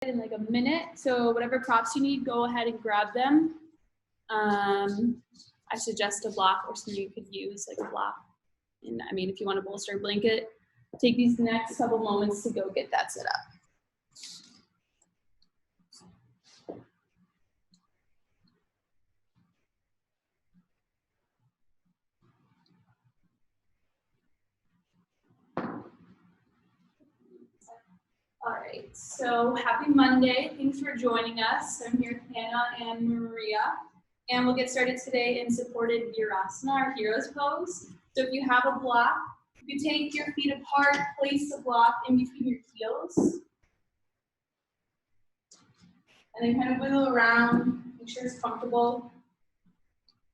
in like a minute. So whatever props you need, go ahead and grab them. I suggest a block or something you could use, like a block. And I mean, if you want to bolster a blanket, take these next couple moments to go get that set up. All right, so happy Monday. Thanks for joining us. I'm here with Hannah and Maria, and we'll get started today in supported Virasana, our hero's pose. So if you have a block, you can take your feet apart, place the block in between your heels, and then kind of wiggle around, make sure it's comfortable.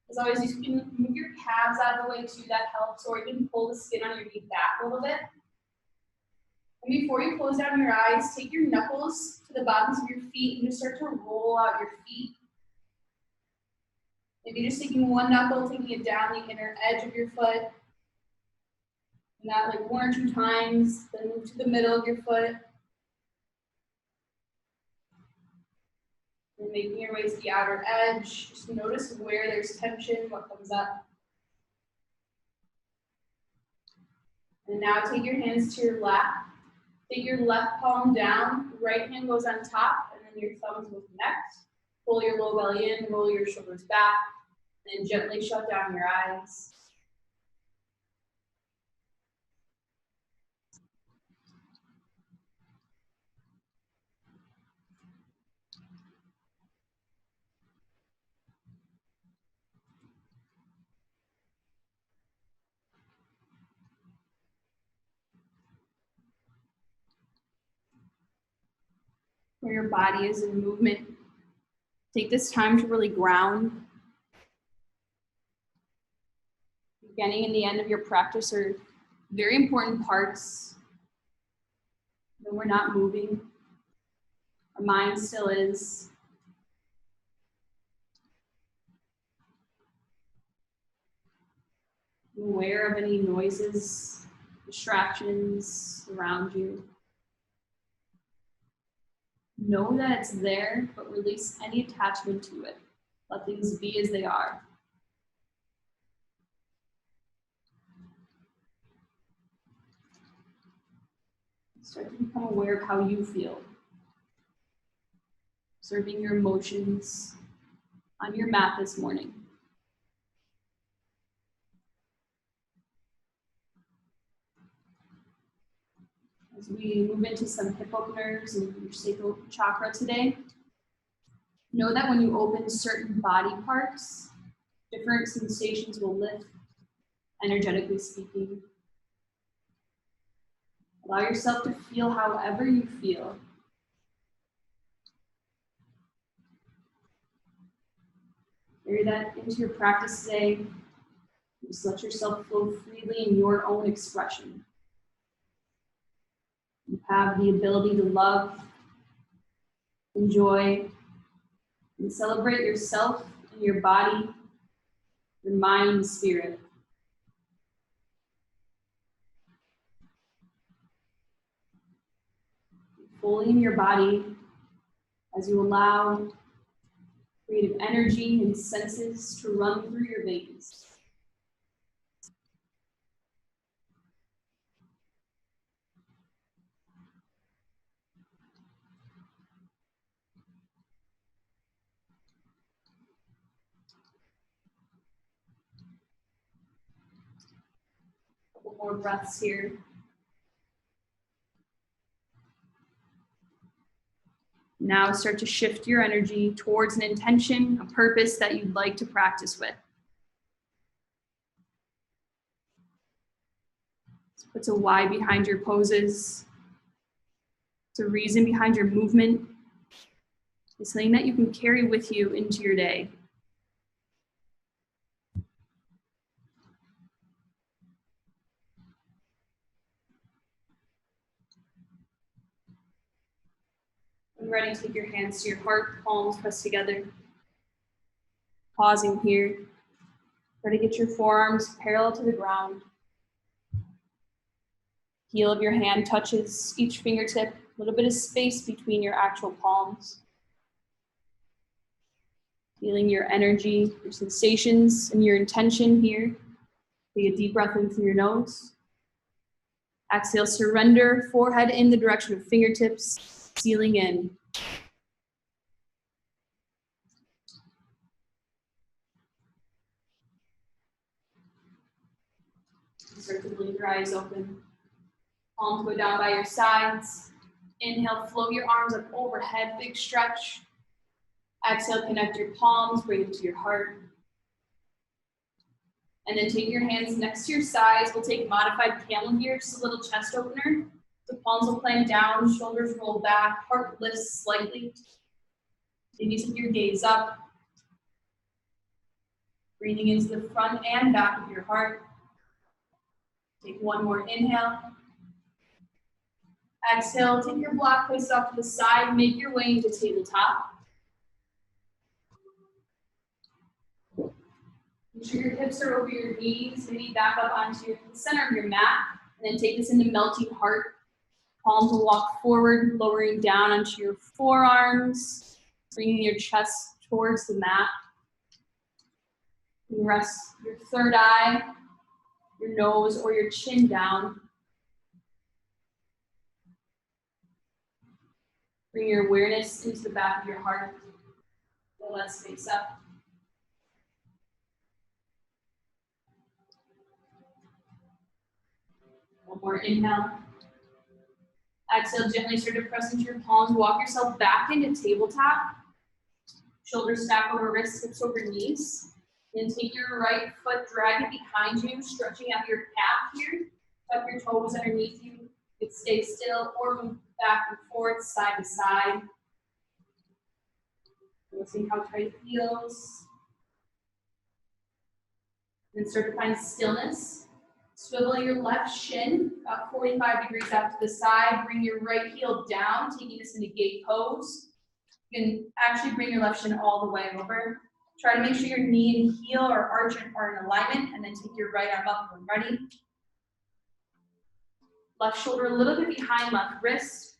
As always, you can move your calves out of the way too, that helps, or you can pull the skin on your knee back a little bit. And before you close down your eyes, take your knuckles to the bottoms of your feet and just start to roll out your feet. Maybe just taking one knuckle, taking it down the inner edge of your foot. And that like 1 or 2 times, then move to the middle of your foot. And making your way to the outer edge. Just notice where there's tension, what comes up. And now take your hands to your lap. Take your left palm down, right hand goes on top, and then your thumbs will connect. Pull your low belly in, roll your shoulders back, and gently shut down your eyes. Where your body is in movement. Take this time to really ground. The beginning and the end of your practice are very important parts. When we're not moving, our mind still is. Be aware of any noises, distractions around you. Know that it's there, but release any attachment to it. Let things be as they are. Start to become aware of how you feel. Observing your emotions on your mat this morning. As we move into some hip openers and your sacral chakra today, know that when you open certain body parts, different sensations will lift, energetically speaking. Allow yourself to feel however you feel. Carry that into your practice today. Just let yourself flow freely in your own expression. You have the ability to love, enjoy, and celebrate yourself and your body, your mind, and spirit. Fully in your body as you allow creative energy and senses to run through your veins. Couple more breaths here. Now start to shift your energy towards an intention, a purpose that you'd like to practice with. So put a why behind your poses. It's a reason behind your movement. It's something that you can carry with you into your day. When ready, take your hands to your heart, palms pressed together. Pausing here. Try to get your forearms parallel to the ground. Heel of your hand touches each fingertip A little bit of space between your actual palms. Feeling your energy, your sensations, and your intention here. Take a deep breath in through your nose. Exhale, surrender, forehead in the direction of fingertips, sealing in. Start to blink your eyes open. Palms go down by your sides. Inhale, float your arms up overhead, big stretch. Exhale, connect your palms, bring them to your heart. And then take your hands next to your sides. We'll take modified camel here, just a little chest opener. The palms will plant down, shoulders roll back, heart lifts slightly. Maybe take your gaze up. Breathing into the front and back of your heart. Take one more inhale. Exhale, take your block, place it off to the side, make your way into tabletop. Make sure your hips are over your knees, maybe back up onto the center of your mat, and then take this into melting heart. Palms will walk forward, lowering down onto your forearms, bringing your chest towards the mat. You rest your third eye, your nose, or your chin down. Bring your awareness into the back of your heart. Let's face up. One more inhale. Exhale, gently start to press into your palms. Walk yourself back into tabletop. Shoulders stack over wrists, hips over knees. Then take your right foot, drag it behind you, stretching out your calf here. Tuck your toes underneath you. You can stay still or move back and forth, side to side. Noticing how tight it feels. Then start to find stillness. Swivel your left shin about 45 degrees out to the side. Bring your right heel down, taking this into gate pose. You can actually bring your left shin all the way over. Try to make sure your knee and heel or arch are in alignment, and then take your right arm up when ready. Left shoulder a little bit behind left wrist.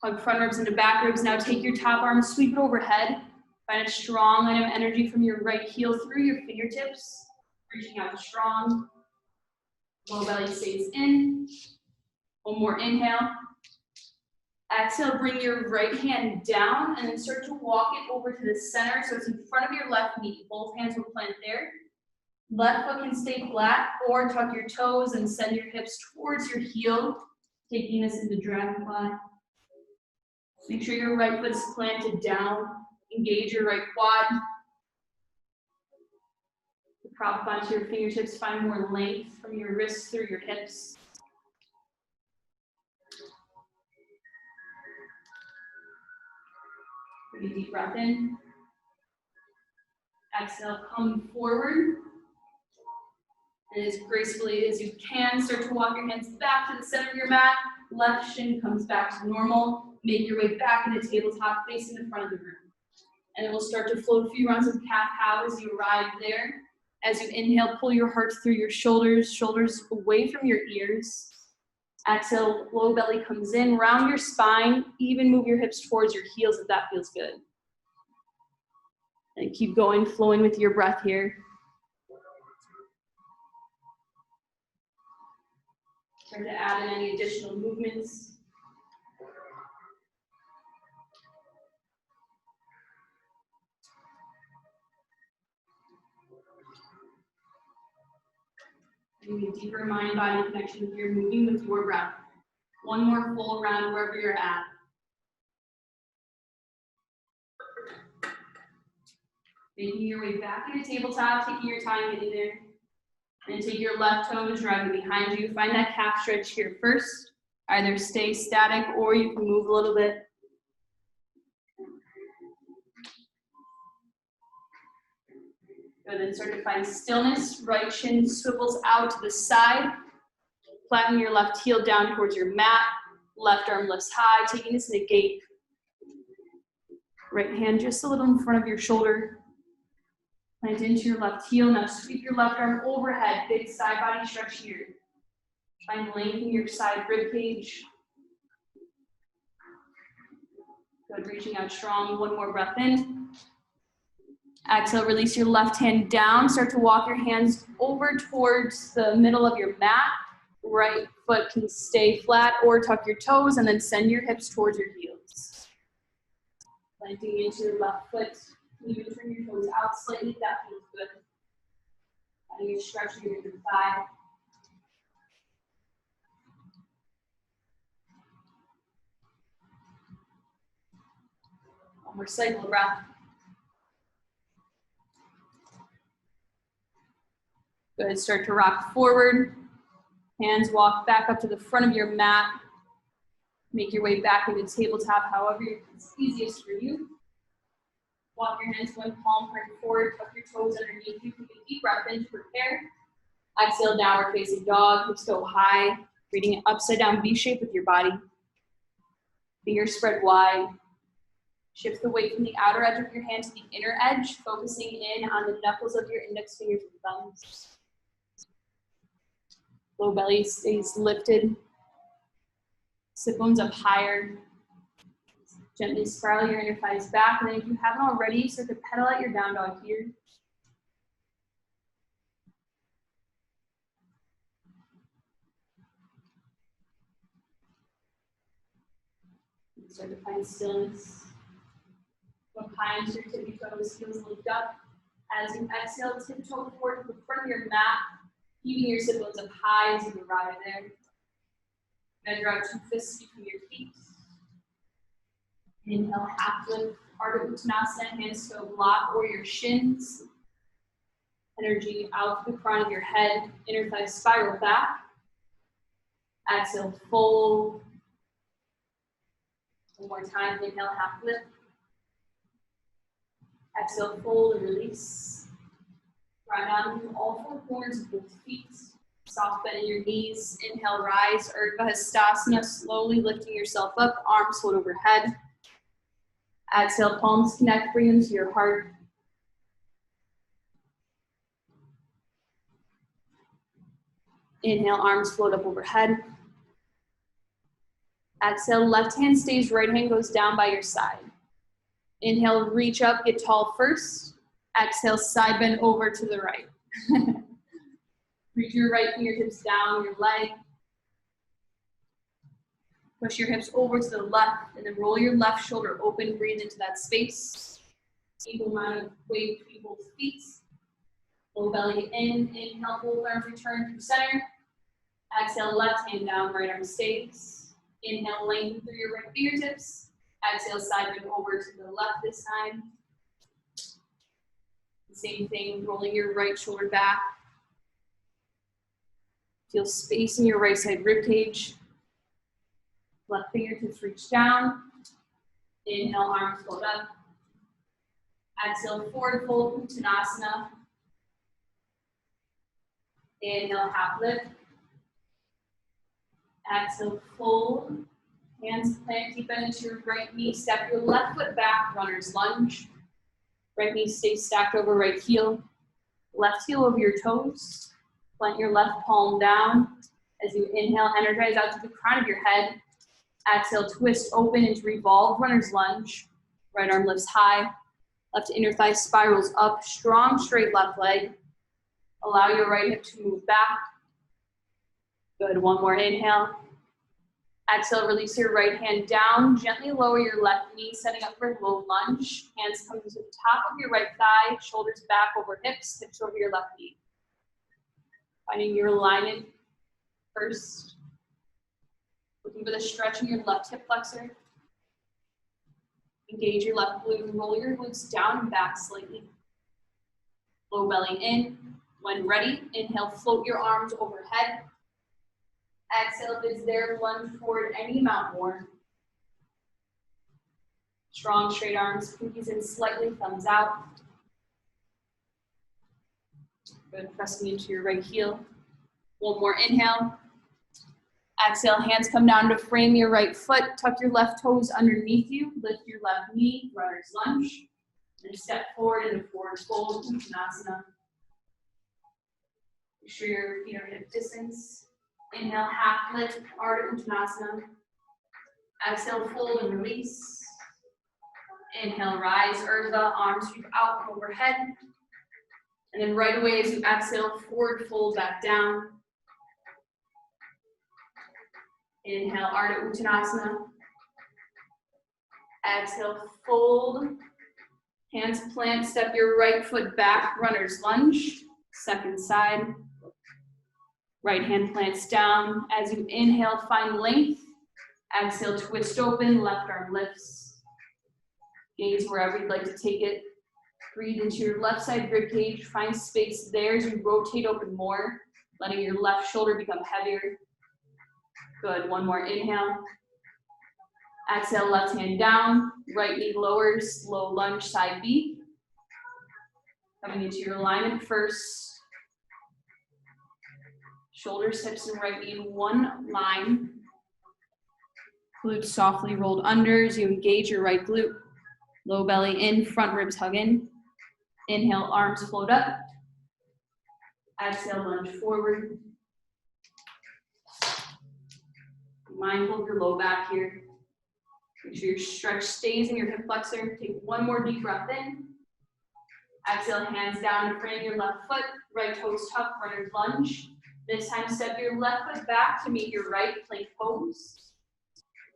Hug front ribs into back ribs. Now take your top arm, sweep it overhead. Find a strong line of energy from your right heel through your fingertips. Reaching out strong. Low belly stays in. One more inhale. Exhale, bring your right hand down and then start to walk it over to the center so it's in front of your left knee. Both hands will plant there. Left foot can stay flat or tuck your toes and send your hips towards your heel, taking this into dragonfly. Make sure your right foot is planted down. Engage your right quad. Prop up onto your fingertips, find more length from your wrists through your hips. Take a deep breath in. Exhale, come forward. And as gracefully as you can, start to walk your hands back to the center of your mat. Left shin comes back to normal. Make your way back into tabletop, facing the front of the room. And then we'll start to float a few rounds of cat-cow as you arrive there. As you inhale, pull your heart through your shoulders, shoulders away from your ears. Exhale, low belly comes in, round your spine, even move your hips towards your heels if that feels good. And keep going, flowing with your breath here. Try to add in any additional movements. Maybe a deeper mind-body connection here, moving with your breath. One more full round wherever you're at. Making your way back into tabletop, taking your time getting there. And take your left toe to drag it behind you. Find that calf stretch here first. Either stay static or you can move a little bit. Good, then start to find stillness. Right shin swivels out to the side. Flatten your left heel down towards your mat. Left arm lifts high, taking this into gate. Right hand just a little in front of your shoulder. Plant into your left heel. Now sweep your left arm overhead. Big side body stretch here. Find length in your side rib cage. Good, reaching out strong. One more breath in. Exhale, release your left hand down. Start to walk your hands over towards the middle of your mat. Right foot can stay flat or tuck your toes, and then send your hips towards your heels. Planting into your left foot. You can turn your toes out slightly if that feels good. And you're stretching your thigh. One more cycle of breath. Good, start to rock forward. Hands walk back up to the front of your mat. Make your way back into tabletop, however it's easiest for you. Walk your hands one palm point forward, tuck your toes underneath you. Take a deep breath in to prepare. Exhale, downward facing dog. Hips go high. Creating an upside down V shape with your body. Fingers spread wide. Shift the weight from the outer edge of your hand to the inner edge, focusing in on the knuckles of your index fingers and thumbs. Low belly stays lifted. Sit bones up higher. Gently spiral your inner thighs back, and then if you haven't already, start to pedal out your down dog here. Start to find stillness. Go high into your tippy toes, heels lift up. As you exhale, tiptoe forward to the front of your mat, keeping your sit bones up high as you arrive there. Measure out 2 fists between your feet. Inhale, half lift, Ardha Uttanasana, hands to a block or your shins. Energy out to the crown of your head, inner thighs spiral back. Exhale, fold. One more time, inhale, half lift. Exhale, fold and release. Grind down to all 4 corners of both feet. Soft bend in your knees. Inhale, rise, Urdhva Hastasana, slowly lifting yourself up, arms hold overhead. Exhale, palms connect, bring them to your heart. Inhale, arms float up overhead. Exhale, left hand stays, right hand goes down by your side. Inhale, reach up, get tall first. Exhale, side bend over to the right. Reach your right fingertips down your leg. Push your hips over to the left, and then roll your left shoulder open, breathe into that space. Equal amount of weight between both feet. Low belly in, inhale, both arms return through center. Exhale, left hand down, right arm stays. Inhale, lengthen through your right fingertips. Exhale, side bend over to the left this time. Same thing, rolling your right shoulder back. Feel space in your right side rib cage. Left fingertips reach down. Inhale, arms float up. Exhale, forward fold, Uttanasana. Inhale, half lift. Exhale, fold. Hands plant deep into your right knee. Step your left foot back, runner's lunge. Right knee stays stacked over right heel. Left heel over your toes. Plant your left palm down. As you inhale, energize out to the crown of your head. Exhale, twist open into revolved runner's lunge. Right arm lifts high. Left inner thigh spirals up. Strong, straight left leg. Allow your right hip to move back. Good, one more inhale. Exhale, release your right hand down. Gently lower your left knee, setting up for low lunge. Hands come to the top of your right thigh, shoulders back over hips, hips over your left knee. Finding your alignment first. Looking for the stretch in your left hip flexor. Engage your left glute and roll your glutes down and back slightly. Low belly in. When ready, inhale, float your arms overhead. Exhale, if it's there, lunge forward any amount more. Strong, straight arms, pinkies in slightly, thumbs out. Good, pressing into your right heel. One more inhale. Exhale, hands come down to frame your right foot. Tuck your left toes underneath you. Lift your left knee, runner's lunge. And step forward into forward fold, Uttanasana. Make sure your feet are hip distance. Inhale, half lift, Ardha Uttanasana. Exhale, fold and release. Inhale, rise, Urdhva, arms sweep out and overhead. And then right away as you exhale, forward fold back down. Inhale, Ardha Uttanasana. Exhale, fold. Hands plant, step your right foot back, runner's lunge. Second side. Right hand plants down. As you inhale, find length. Exhale, twist open, left arm lifts. Gaze wherever you'd like to take it. Breathe into your left side rib cage. Find space there as you rotate open more, letting your left shoulder become heavier. Good, one more inhale. Exhale, left hand down, right knee lowers, low lunge, side B. Coming into your alignment first. Shoulders, hips, and right knee in one line. Glutes softly rolled under as you engage your right glute. Low belly in, front ribs hug in. Inhale, arms float up. Exhale, lunge forward. Be mindful of your low back here. Make sure your stretch stays in your hip flexor. Take one more deep breath in. Exhale, hands down in front of your left foot. Right toes tuck, runner's lunge. This time, step your left foot back to meet your right plank pose.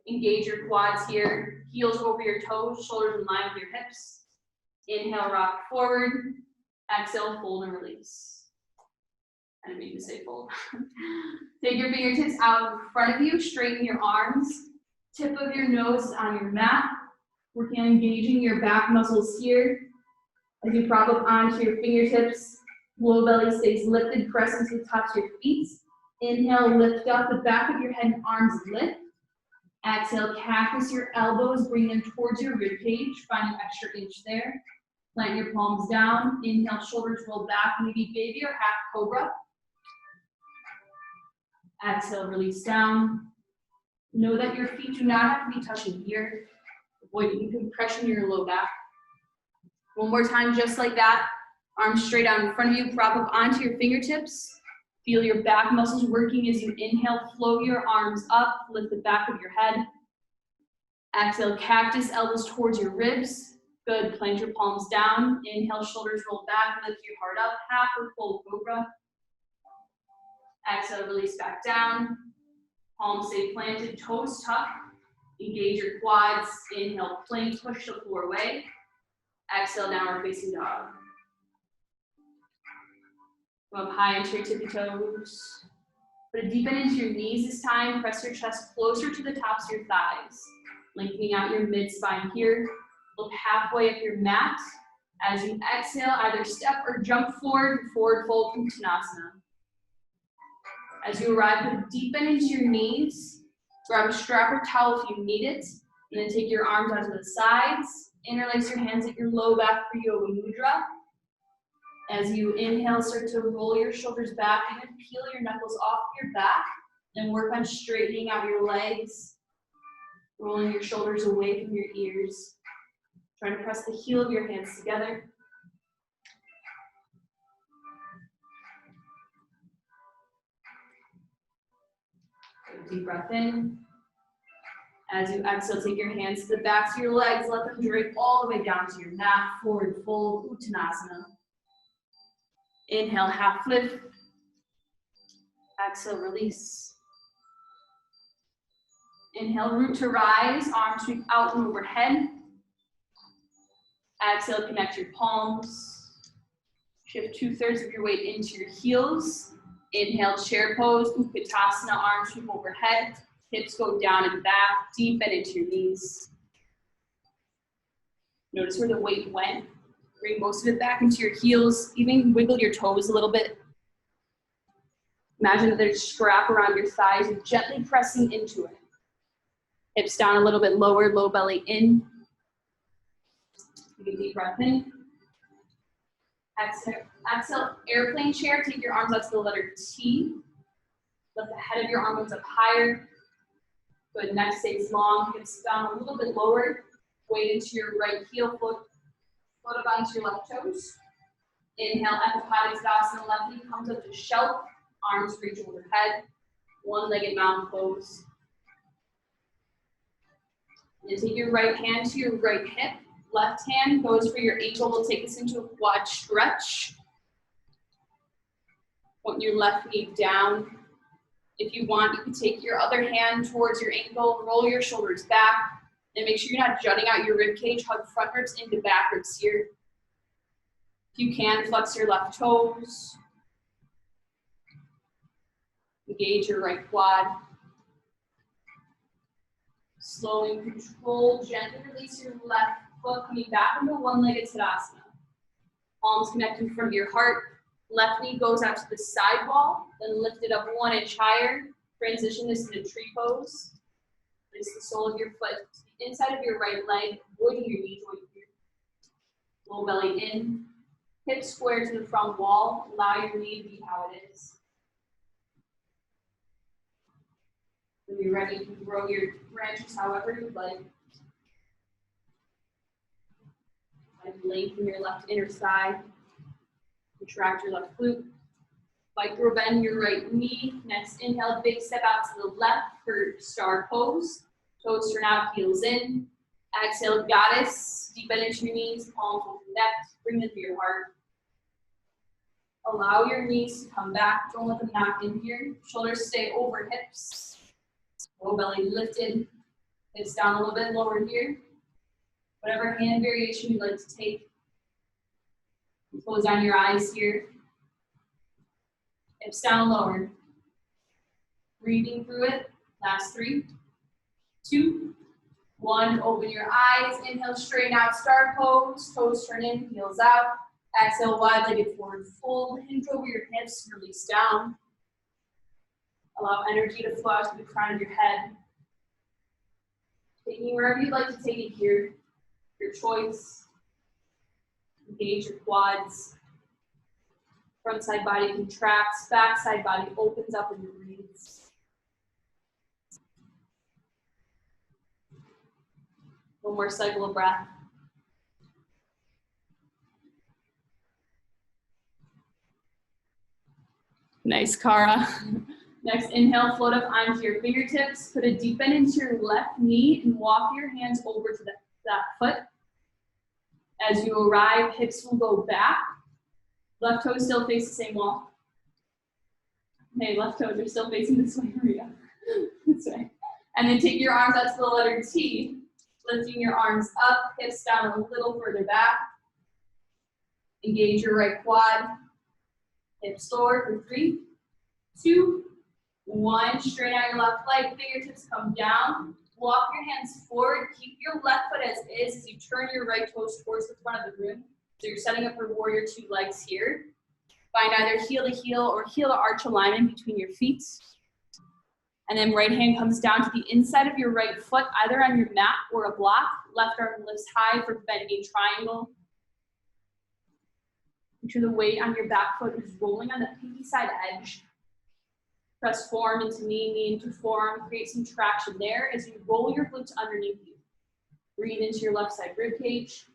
Engage your quads here. Heels over your toes, shoulders in line with your hips. Inhale, rock forward. Exhale, fold and release. I didn't mean to say fold. Take your fingertips out in front of you. Straighten your arms. Tip of your nose is on your mat. Working on engaging your back muscles here. As you prop up onto your fingertips, low belly stays lifted, press into the tops of your feet. Inhale, lift up the back of your head and arms lift. Exhale, cactus your elbows, bring them towards your rib cage. Find an extra inch there. Plant your palms down. Inhale, shoulders roll back, maybe baby or half cobra. Exhale, release down. Know that your feet do not have to be touching here. Avoid any compression in your low back. One more time, just like that. Arms straight out in front of you, prop up onto your fingertips. Feel your back muscles working as you inhale, float your arms up, lift the back of your head. Exhale, cactus, elbows towards your ribs. Good, plant your palms down. Inhale, shoulders roll back, lift your heart up, half or full cobra. Exhale, release back down. Palms stay planted, toes tuck. Engage your quads. Inhale, plank, push the floor away. Exhale, downward facing dog. Go up high into your tippy toes. Put a deep bend into your knees this time. Press your chest closer to the tops of your thighs. Lengthening out your mid-spine here. Look halfway up your mat. As you exhale, either step or jump forward, forward fold from Uttanasana. As you arrive, put a deep bend into your knees. Grab a strap or towel if you need it. And then take your arms out to the sides. Interlace your hands at your low back for Yoga Mudra. As you inhale, start to roll your shoulders back and then peel your knuckles off your back. And work on straightening out your legs. Rolling your shoulders away from your ears. Trying to press the heel of your hands together. Deep breath in. As you exhale, take your hands to the backs of your legs. Let them drape all the way down to your mat. Forward fold, Uttanasana. Inhale, half lift. Exhale, release. Inhale, root to rise. Arms sweep out and overhead. Exhale, connect your palms. Shift 2/3 of your weight into your heels. Inhale, chair pose, Utkatasana, arms sweep overhead. Hips go down and back, deep bend into your knees. Notice where the weight went. Bring most of it back into your heels. Even wiggle your toes a little bit. Imagine that there's a strap around your thighs. You're gently pressing into it. Hips down a little bit lower, low belly in. Take a deep breath in. Exhale, exhale, airplane chair. Take your arms out to the letter T. Let the head of your arm goes up higher. Good, neck stays long, hips down a little bit lower. Weight into your right heel, foot up onto your left toes. Inhale, Ekapadasana, left knee comes up to shelf. Arms reach overhead. One-legged mountain pose. And take your right hand to your right hip. Left hand goes for your ankle. We'll take this into a quad stretch. Point your left knee down. If you want, you can take your other hand towards your ankle, roll your shoulders back, and make sure you're not jutting out your rib cage. Hug front ribs into back ribs here. If you can, flex your left toes. Engage your right quad. Slow and control, gently release your left foot, coming back into one-legged Tadasana. Palms connect in front of your heart. Left knee goes out to the side wall, then lift it up 1 inch higher. Transition this into tree pose. Place the sole of your foot to the inside of your right leg, avoiding your knee joint here. Low belly in, hips square to the front wall. Allow your knee to be how it is. When you're ready, you can grow your branches however you'd like. Lengthen your left inner thigh. Contract your left glute. Micro bend your right knee. Next inhale, big step out to the left for star pose. Toes turn out, heels in. Exhale, goddess. Deep bend into your knees, palms will connect. Bring them to your heart. Allow your knees to come back. Don't let them knock in here. Shoulders stay over hips. Low belly lifted. Hips down a little bit lower here. Whatever hand variation you'd like to take. Close down your eyes here. Hips down lower. Breathing through it. Last 3, 2, 1. Open your eyes. Inhale, straighten out, star pose. Toes turn in, heels out. Exhale, wide-legged forward fold. Hinge over your hips, release down. Allow energy to flow out to the crown of your head. Taking wherever you'd like to take it here. Your choice. Engage your quads. Front side body contracts, back side body opens up and breathes. One more cycle of breath. Nice, Cara. Next, inhale, float up onto your fingertips. Put a deep bend into your left knee and walk your hands over to that foot. As you arrive, hips will go back. Left toes still face the same wall. Hey, left toes are still facing this way, Maria. This way. And then take your arms out to the letter T, lifting your arms up, hips down a little further back. Engage your right quad. Hips forward for 3, 2, 1. Straighten out your left leg, fingertips come down. Walk your hands forward. Keep your left foot as is as you turn your right toes towards the front of the room. So you're setting up for warrior 2 legs here. Find either heel to heel or heel to arch alignment between your feet. And then right hand comes down to the inside of your right foot, either on your mat or a block. Left arm lifts high for bending triangle. Make sure the weight on your back foot is rolling on the pinky side edge. Press forearm into knee, knee into forearm. Create some traction there as you roll your glutes underneath you. Breathe into your left side rib cage.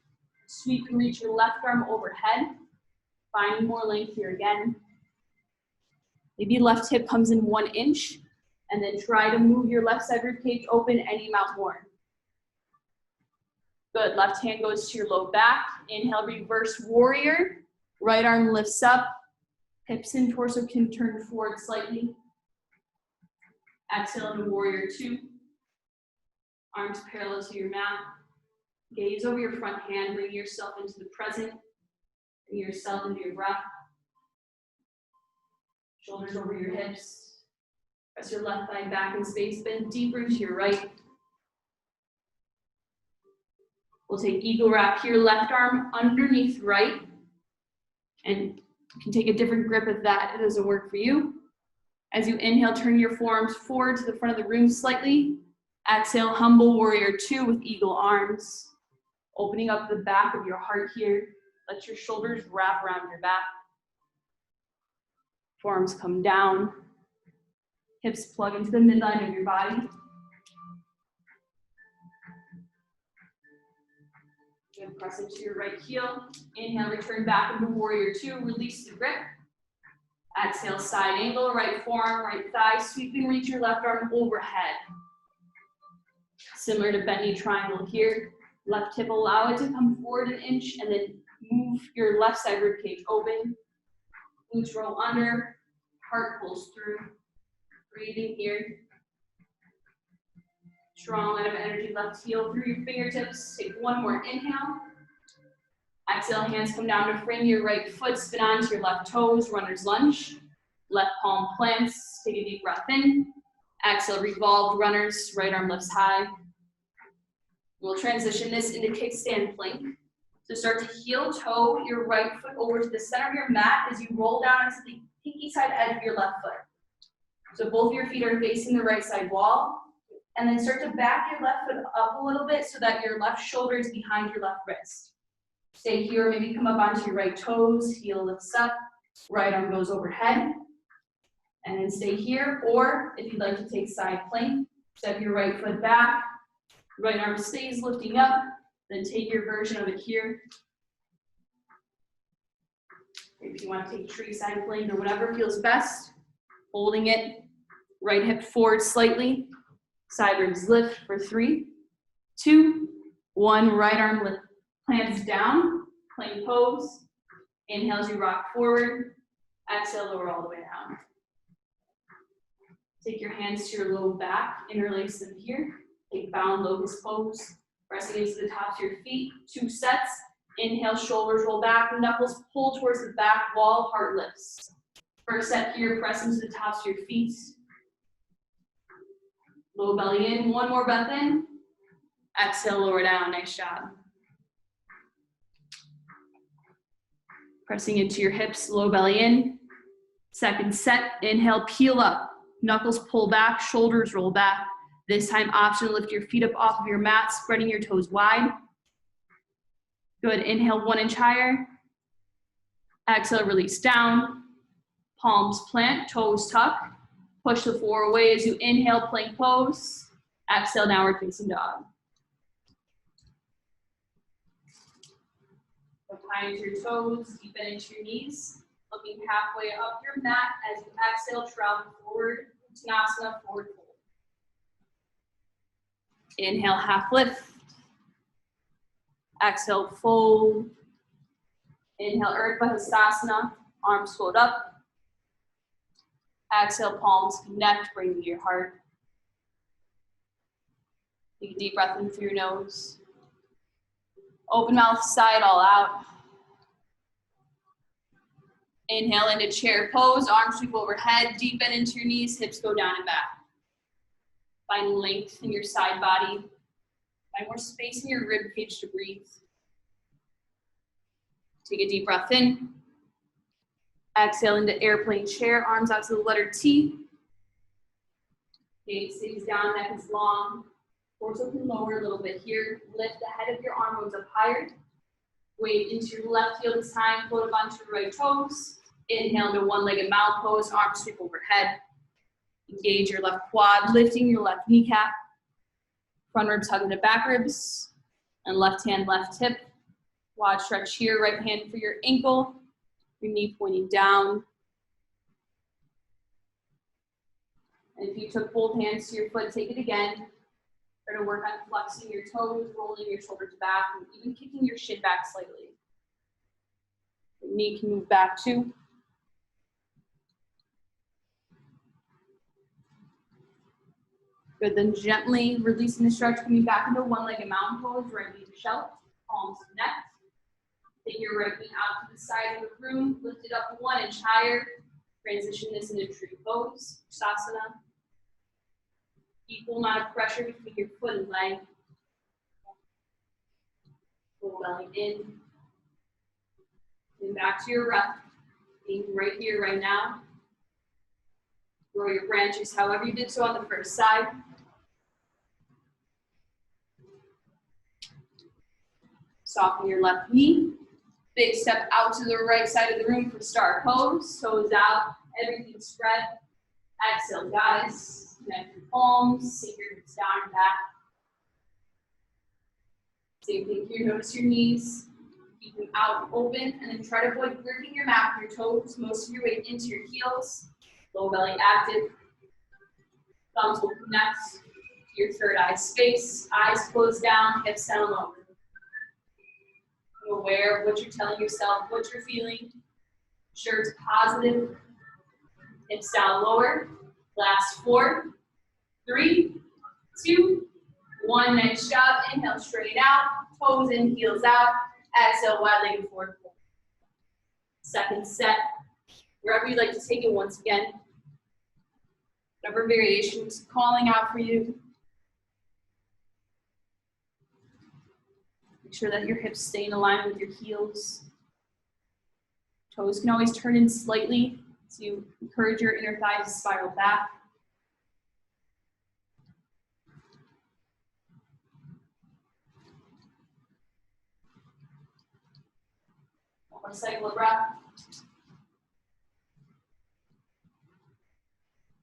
Sweep and reach your left arm overhead. Finding more length here again. Maybe left hip comes in 1 inch. And then try to move your left side rib cage open any amount more. Good, left hand goes to your low back. Inhale, reverse warrior. Right arm lifts up. Hips and torso can turn forward slightly. Exhale into warrior 2. Arms parallel to your mat. Gaze over your front hand, bring yourself into the present. Bring yourself into your breath. Shoulders over your hips. Press your left thigh back in space, bend deeper to your right. We'll take eagle wrap here, left arm underneath right. And you can take a different grip if that doesn't work for you. As you inhale, turn your forearms forward to the front of the room slightly. Exhale, humble warrior 2 with eagle arms. Opening up the back of your heart here. Let your shoulders wrap around your back. Forearms come down. Hips plug into the midline of your body. Good, press into your right heel. Inhale, return back into warrior 2. Release the grip. Exhale, side angle, right forearm, right thigh. Sweep and reach your left arm overhead. Similar to bent knee triangle here. Left hip, allow it to come forward an inch, and then move your left side ribcage open. Glutes roll under, heart pulls through. Breathing here. Strong amount of energy, left heel through your fingertips. Take one more inhale. Exhale, hands come down to frame your right foot, spin onto your left toes, runner's lunge. Left palm plants, take a deep breath in. Exhale, revolved runners, right arm lifts high. We'll transition this into kickstand plank. So start to heel toe your right foot over to the center of your mat as you roll down into the pinky side edge of your left foot. So both of your feet are facing the right side wall. And then start to back your left foot up a little bit so that your left shoulder is behind your left wrist. Stay here, maybe come up onto your right toes, heel lifts up, right arm goes overhead. And then stay here, or if you'd like to take side plank, step your right foot back, right arm stays lifting up, then take your version of it here. If you want to take tree side plank or whatever feels best, holding it, right hip forward slightly, side ribs lift for 3, 2, 1, right arm lift, plants down, plank pose. Inhale as you rock forward, exhale, lower all the way down. Take your hands to your low back, interlace them here. Take bound locust pose, pressing into the tops of your feet. 2 sets. Inhale, shoulders roll back, knuckles pull towards the back wall, heart lifts. First set here, press into the tops of your feet. Low belly in, one more breath in. Exhale, lower down, nice job. Pressing into your hips, low belly in. Second set, inhale, peel up. Knuckles pull back, shoulders roll back. This time, option to lift your feet up off of your mat, spreading your toes wide. Good, inhale 1 inch higher. Exhale, release down. Palms plant, toes tuck. Push the floor away as you inhale, plank pose. Exhale, downward facing dog. Go high into your toes, deep into your knees. Looking halfway up your mat as you exhale, travel forward, Uttanasana, forward fold. Inhale, half lift. Exhale, fold. Inhale, Urdhva Hastasana, arms float up. Exhale, palms connect, bring to your heart. Take a deep breath in through your nose. Open mouth, sigh it all out. Inhale into chair pose, arms sweep overhead, deep bend into your knees, hips go down and back. Find length in your side body. Find more space in your rib cage to breathe. Take a deep breath in. Exhale into airplane chair, arms out to the letter T. Gaze stays down, neck is long. Torso can lower a little bit here. Lift the head of your arm bones up higher. Weight into your left heel this time, float up onto your right toes. Inhale into one-legged mountain pose, arms sweep overhead. Engage your left quad, lifting your left kneecap. Front ribs hug into back ribs. And left hand, left hip. Quad stretch here, right hand for your ankle. Your knee pointing down. And if you took both hands to your foot, take it again. Try to work on flexing your toes, rolling your shoulders back, and even kicking your shin back slightly. Your knee can move back too. Good, then gently releasing the stretch, coming back into one-legged mountain pose, right knee to shelf, palms connect. Take your right knee out to the side of the room, lift it up 1 inch higher. Transition this into tree pose, Sasana. Equal amount of pressure between your foot and leg. Pull belly in. And back to your breath. Being right here, right now. Grow your branches however you did so on the first side. Soften your left knee. Big step out to the right side of the room for star pose. Toes out, everything spread. Exhale, guys. Connect your palms, sink your hips down and back. Same thing here, notice your knees. Keep them out open, and then try to avoid gripping your mat with your toes. Most of your weight into your heels. Low belly active. Thumbs will connect to your third eye space. Eyes closed down, hips down low. Aware of what you're telling yourself, what you're feeling. Sure it's positive. Hips down lower. Last 4, 3, 2, 1. Nice job. Inhale, straight out. Toes in, heels out. Exhale, wide-legged forward fold. Second set. Wherever you'd like to take it once again. Whatever variations calling out for you. Make sure that your hips stay in alignment with your heels. Toes can always turn in slightly to encourage your inner thighs to spiral back. One more cycle of breath.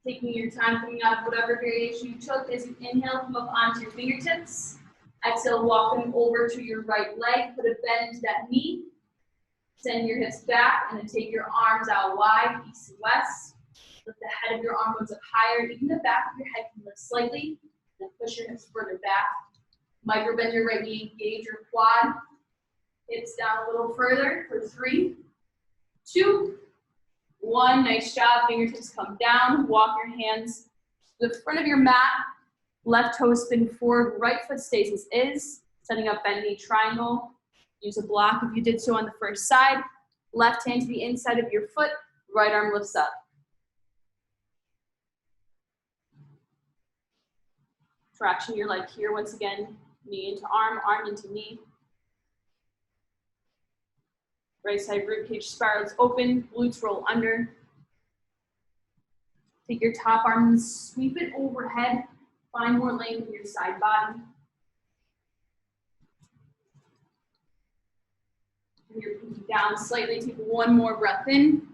Taking your time coming out of whatever variation you took. As you inhale, come up onto your fingertips. Exhale, walking over to your right leg. Put a bend into that knee. Send your hips back and then take your arms out wide, east and west. Lift the head of your arm goes up higher. Even the back of your head can lift slightly. Then push your hips further back. Micro bend your right knee, engage your quad. Hips down a little further for 3, 2, 1. Nice job. Fingertips come down. Walk your hands to the front of your mat. Left toe spin forward. Right foot stays as is. Setting up bend knee triangle. Use a block if you did so on the first side. Left hand to the inside of your foot. Right arm lifts up. Traction your leg here once again. Knee into arm, arm into knee. Right side ribcage spirals open, glutes roll under. Take your top arm and sweep it overhead. Find more length in your side body. Bring your pinky down slightly. Take one more breath in.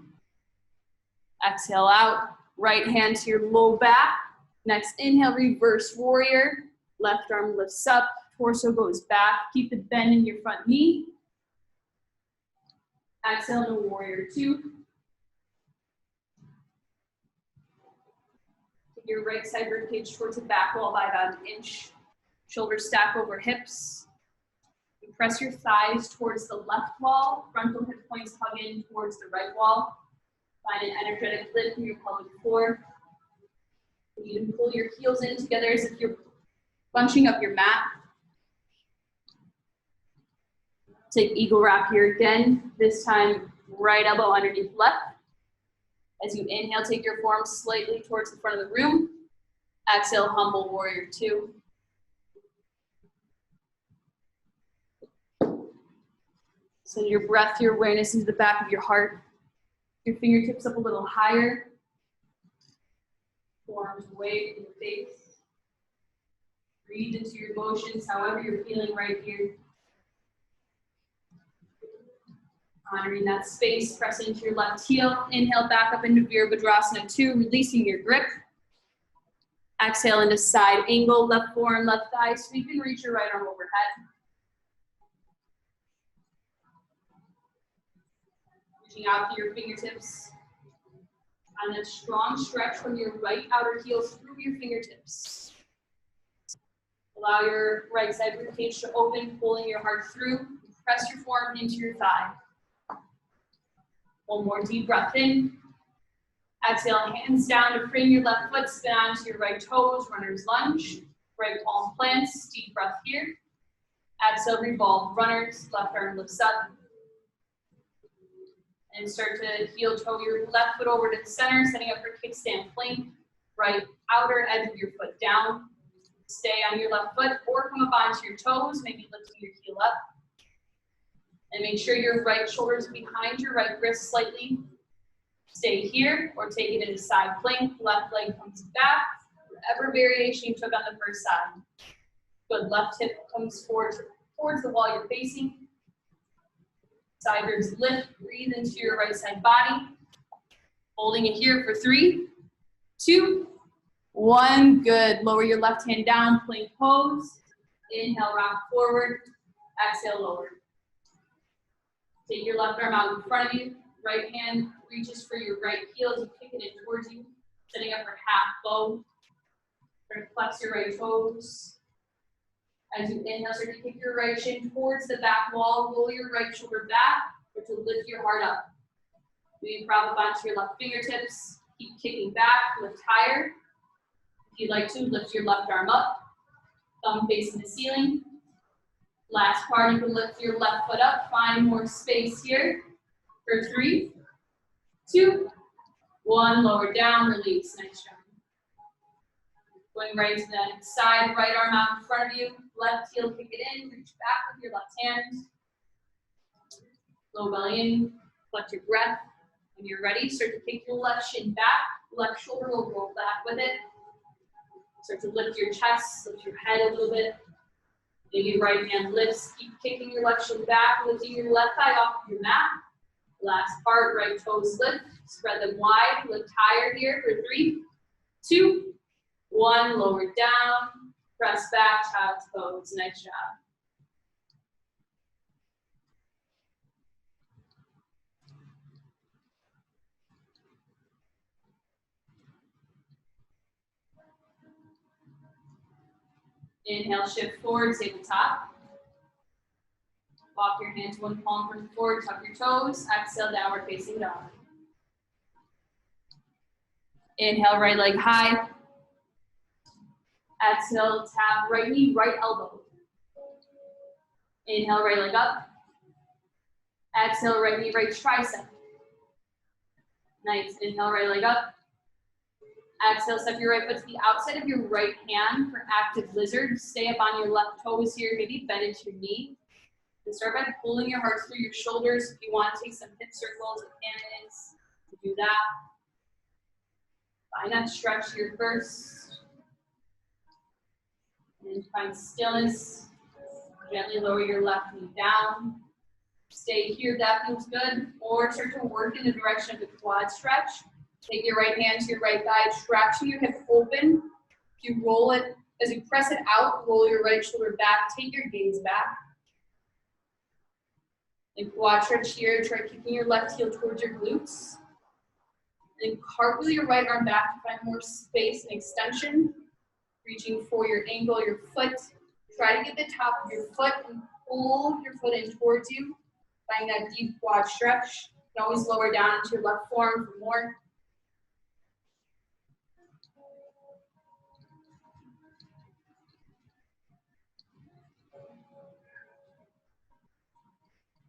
Exhale out. Right hand to your low back. Next inhale, reverse warrior. Left arm lifts up. Torso goes back. Keep the bend in your front knee. Exhale to warrior 2. Take your right side ribcage towards the back wall by about 1 inch. Shoulders stack over hips. You press your thighs towards the left wall. Frontal hip points hug in towards the right wall. Find an energetic lift in your pelvic floor. You can pull your heels in together as if you're bunching up your mat. Take eagle wrap here again. This time, right elbow underneath left. As you inhale, take your forearms slightly towards the front of the room. Exhale, humble warrior 2. Send your breath, your awareness into the back of your heart. Your fingertips up a little higher. Forearms away from your face. Breathe into your emotions, however you're feeling right here. Honoring that space, press into your left heel. Inhale back up into Virabhadrasana 2, releasing your grip. Exhale into side angle, left forearm, left thigh. Sweep and reach your right arm overhead. Reaching out through your fingertips. And a strong stretch from your right outer heel through your fingertips. Allow your right side ribcage to open, pulling your heart through. Press your forearm into your thigh. One more deep breath in. Exhale, hands down to frame your left foot, spin onto your right toes, runner's lunge. Right palm plants, deep breath here. Exhale, revolve runners, left arm lifts up. And start to heel toe your left foot over to the center, setting up for kickstand plank. Right outer edge of your foot down. Stay on your left foot or come up onto your toes, maybe lifting your heel up. And make sure your right shoulder is behind your right wrist slightly. Stay here or take it into side plank. Left leg comes back. Whatever variation you took on the first side. Good, left hip comes forward towards the wall you're facing. Side ribs lift, breathe into your right side body. Holding it here for 3, 2, 1. Good. Lower your left hand down, plank pose. Inhale, rock forward. Exhale, lower. Take your left arm out in front of you. Right hand reaches for your right heel as you kick it in towards you. Setting up for half bow. Flex your right toes. As you inhale, start to kick your right shin towards the back wall, roll your right shoulder back, or to lift your heart up. Maybe prop up onto your left fingertips, keep kicking back, lift higher. If you'd like to, lift your left arm up, thumb facing the ceiling. Last part, you can lift your left foot up, find more space here. For 3, 2, 1, lower down, release, nice job. Going right to the side, right arm out in front of you, left heel, kick it in, reach back with your left hand. Low belly in, collect your breath. When you're ready, start to kick your left shin back, left shoulder will roll back with it. Start to lift your chest, lift your head a little bit. Maybe right hand lifts, keep kicking your left shin back, lifting your left thigh off of your mat. Last part, right toes lift, spread them wide, lift higher here for 3, 2, 1, lower down, press back, child's pose, nice job. Inhale, shift forward, tabletop. Walk your hands one palm from forward, tuck your toes. Exhale, downward facing dog. Inhale, right leg high. Exhale, tap right knee, right elbow. Inhale, right leg up. Exhale, right knee, right tricep. Nice. Inhale, right leg up. Exhale, step your right foot to the outside of your right hand for active lizard. Stay up on your left toes here, maybe bend into your knee. And start by pulling your heart through your shoulders. If you want to take some hip circles with hands, do that. Find that stretch here first. And find stillness. Gently lower your left knee down. Stay here, that feels good. Or start to work in the direction of the quad stretch. Take your right hand to your right thigh, traction your hip open. If you roll it, as you press it out, roll your right shoulder back, take your gaze back. And quad stretch here, try kicking your left heel towards your glutes. And cartwheel your right arm back to find more space and extension. Reaching for your ankle, your foot. Try to get the top of your foot and pull your foot in towards you. Find that deep quad stretch. You can always lower down into your left forearm for more.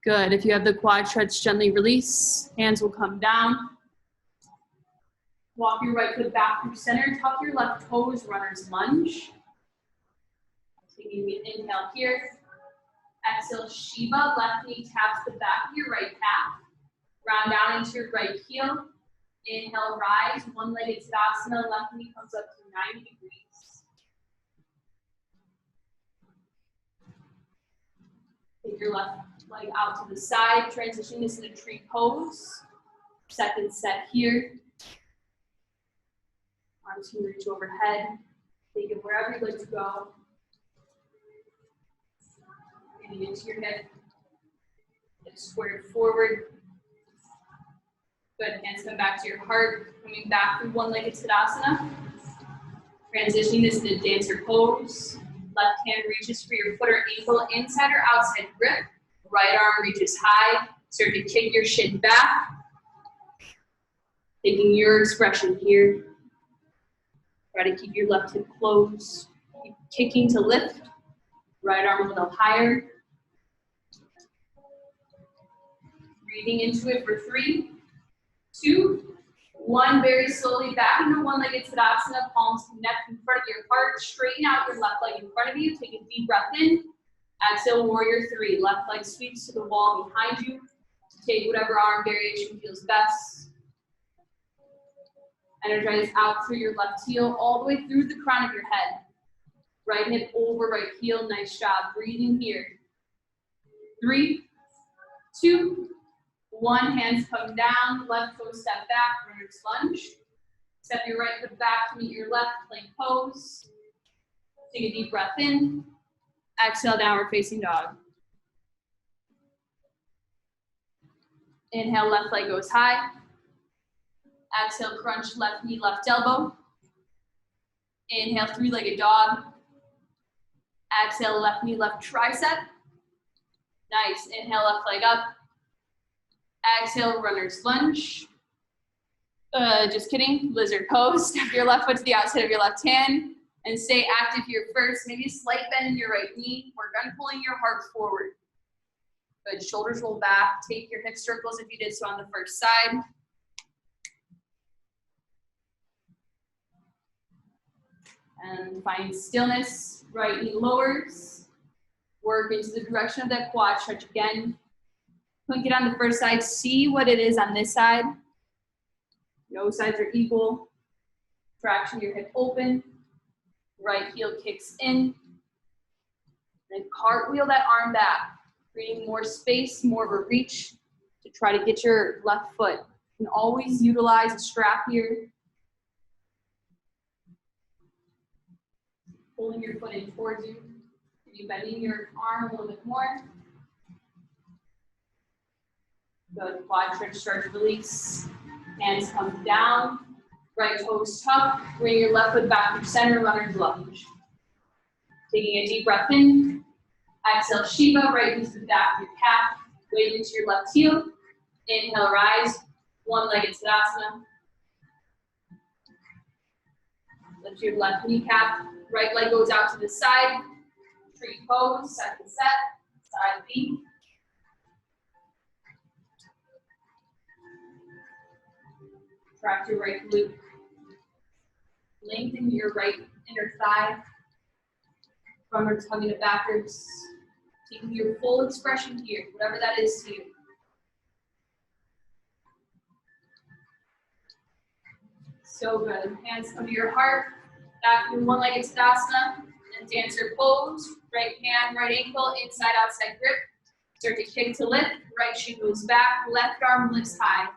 Good. If you have the quad stretch, gently release. Hands will come down. Walk your right foot back through center. Tuck your left toes, runner's lunge. Taking an inhale here. Exhale, Shiva. Left knee taps the back of your right calf. Round down into your right heel. Inhale, rise. One-legged Tadasana. Left knee comes up to 90 degrees. Take your left leg out to the side. Transition this into tree pose. Second set here. Arms can reach overhead. Take it wherever you'd like to go. Breathing into your hip. Get squared forward. Good. Hands come back to your heart. Coming back through one-legged Tadasana. Transitioning this into dancer pose. Left hand reaches for your foot or ankle, inside or outside grip. Right arm reaches high. Start to kick your shin back. Taking your expression here. Try to keep your left hip closed. Keep kicking to lift. Right arm a little higher. Breathing into it for 3, 2, 1. Very slowly back into one-legged Tadasana. Palms connect in front of your heart. Straighten out your left leg in front of you. Take a deep breath in. Exhale, warrior 3. Left leg sweeps to the wall behind you. Take whatever arm variation feels best. Energize out through your left heel, all the way through the crown of your head. Right hip over right heel, nice job. Breathing here. 3, 2, 1. Hands come down, left toe step back, runner's lunge. Step your right foot back to meet your left, plank pose. Take a deep breath in. Exhale, downward facing dog. Inhale, left leg goes high. Exhale, crunch left knee, left elbow. Inhale, three-legged dog. Exhale, left knee, left tricep. Nice, inhale, left leg up. Exhale, runner's lunge. Just kidding, lizard pose. Step your left foot to the outside of your left hand and stay active here first. Maybe a slight bend in your right knee. Work on pulling your heart forward. Good, shoulders roll back. Take your hip circles if you did so on the first side. And find stillness, right knee lowers. Work into the direction of that quad stretch again. Plink it on the first side, see what it is on this side. No sides are equal. Traction your hip open. Right heel kicks in. Then cartwheel that arm back, creating more space, more of a reach to try to get your left foot. You can always utilize a strap here. Pulling your foot in towards you. Maybe bending your arm a little bit more. Good, quad stretch, release. Hands come down. Right toes tuck. Bring your left foot back to center, runner's lunge. Taking a deep breath in. Exhale, Shiva, right knee to the back of your calf. Weight into your left heel. Inhale, rise. One-legged Tadasana. Lift your left kneecap. Right leg goes out to the side. Tree pose, second set. Side B. Track your right glute. Lengthen your right inner thigh. Frontwards, hugging it backwards. Taking your full expression here, whatever that is to you. So good. Hands come to your heart. Back in one-legged Tadasana. And dancer pose. Right hand, right ankle, inside, outside grip. Start to kick to lift. Right shin goes back. Left arm lifts high.